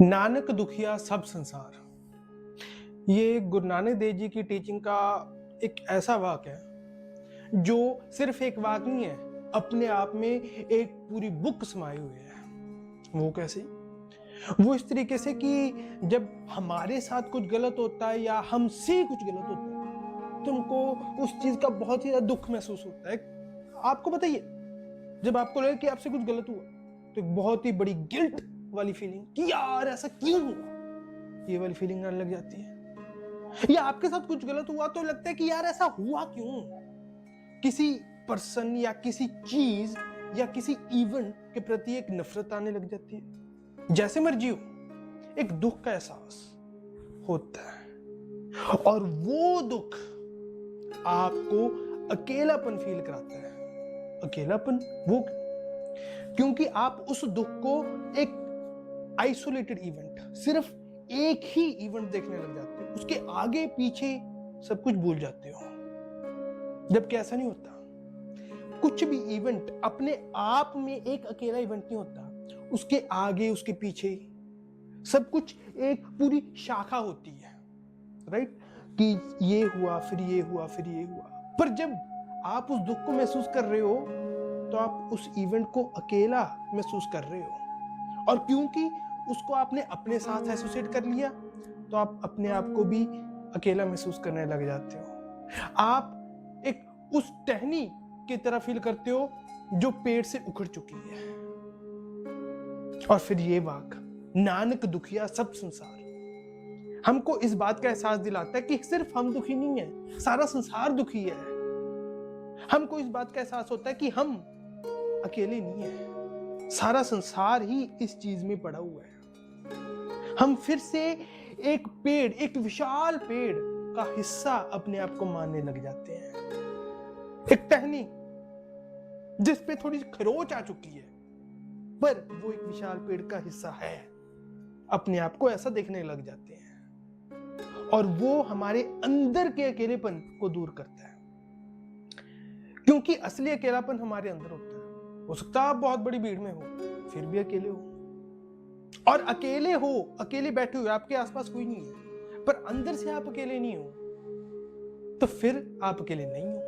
नानक दुखिया सब संसार। ये गुरु नानक देव जी की टीचिंग का एक ऐसा वाक्य है जो सिर्फ एक वाक्य नहीं है, अपने आप में एक पूरी बुक समाई हुई है। वो कैसे? वो इस तरीके से कि जब हमारे साथ कुछ गलत होता है या हमसे कुछ गलत होता है तो हमको उस चीज का बहुत ही ज्यादा दुख महसूस होता है। आपको बताइए, जब आपको लगे कि आपसे कुछ गलत हुआ तो एक बहुत ही बड़ी गिल्ट वाली फीलिंग कि यार ऐसा क्यों हुआ, ये वाली फीलिंग आने लग जाती है। या आपके साथ कुछ गलत हुआ तो लगता है कि यार ऐसा हुआ क्यों। किसी पर्सन या किसी चीज या किसी इवेंट के प्रति एक नफरत आने लग जाती है। जैसे मर्जी हो, एक दुख का एहसास होता है और वो दुख आपको अकेलापन फील कराता है। अकेलापन वो क्योंकि आप उस दुख को एक आइसोलेटेड इवेंट, सिर्फ एक ही इवेंट देखने लग जाते हो, उसके आगे पीछे सब कुछ भूल जाते हो। जबकि ऐसा नहीं होता। कुछ भी इवेंट अपने आप में एक अकेला इवेंट नहीं होता, उसके आगे उसके पीछे सब कुछ एक पूरी शाखा होती है, राइट? कि ये हुआ, फिर ये हुआ, फिर ये हुआ। पर जब आप उस दुख को महसूस कर रहे हो तो आप उस इवेंट को अकेला महसूस कर रहे हो, और क्योंकि उसको आपने अपने साथ एसोसिएट कर लिया तो आप अपने आप को भी अकेला महसूस करने लग जाते हो। आप एक उस टहनी की तरह फील करते हो जो पेड़ से उखड़ चुकी है। और फिर ये वाक नानक दुखिया सब संसार हमको इस बात का एहसास दिलाता है कि सिर्फ हम दुखी नहीं है, सारा संसार दुखी है। हमको इस बात का एहसास होता है कि हम अकेले नहीं है, सारा संसार ही इस चीज में पड़ा हुआ है। हम फिर से एक पेड़, एक विशाल पेड़ का हिस्सा अपने आप को मानने लग जाते हैं। एक टहनी जिस पे थोड़ी सी खरोच आ चुकी है, पर वो एक विशाल पेड़ का हिस्सा है, अपने आप को ऐसा देखने लग जाते हैं। और वो हमारे अंदर के अकेलेपन को दूर करता है, क्योंकि असली अकेलापन हमारे अंदर होता है। हो सकता है आप बहुत बड़ी भीड़ में हो फिर भी अकेले हो, और अकेले हो, अकेले बैठे हुए, आपके आसपास कोई नहीं है, पर अंदर से आप अकेले नहीं हो, तो फिर आप अकेले नहीं हो।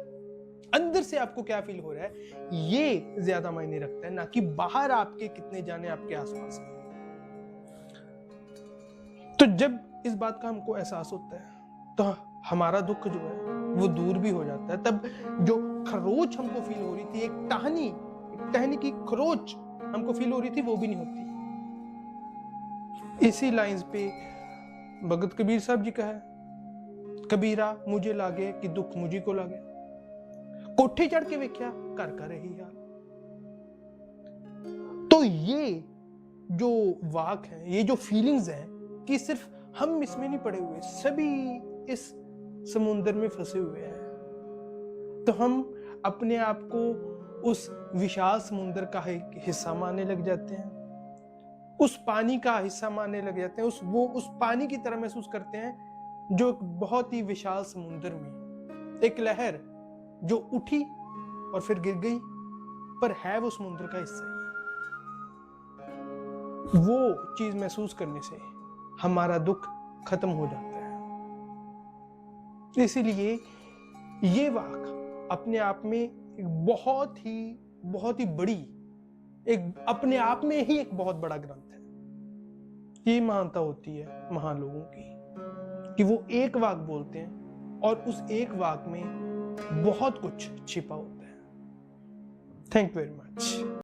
अंदर से आपको क्या फील हो रहा है ये ज्यादा मायने रखता है, ना कि बाहर आपके कितने जाने आपके आसपास हैं। तो जब इस बात का हमको एहसास होता है तो हमारा दुख जो है वो दूर भी हो जाता है। तब जो खरोच हमको फील हो रही थी, एक टहनी की खरोच हमको फील हो रही थी, वो भी नहीं होती। इसी लाइंस पे भगत कबीर साहब जी का है, कबीरा मुझे लागे कि दुख मुझी को लागे, कोठे चढ़ के वेख्या घर का रही हाल। तो ये जो वाक है, ये जो फीलिंग्स है कि सिर्फ हम इसमें नहीं पड़े हुए, सभी इस समुंदर में फंसे हुए हैं। तो हम अपने आप को उस विशाल समुंदर का एक हिस्सा मानने लग जाते हैं, उस पानी का हिस्सा मानने लग जाते हैं, उस पानी की तरह महसूस करते हैं जो बहुत ही विशाल समुंदर में एक लहर जो उठी और फिर गिर गई, पर है वो समुद्र का हिस्सा ही। वो चीज महसूस करने से हमारा दुख खत्म हो जाता है। इसीलिए ये वाक अपने आप में एक बहुत ही बड़ी, एक अपने आप में ही एक बहुत बड़ा ग्रंथ है। ये मानता होती है महान लोगों की कि वो एक वाक बोलते हैं और उस एक वाक में बहुत कुछ छिपा होता है। Thank you very much.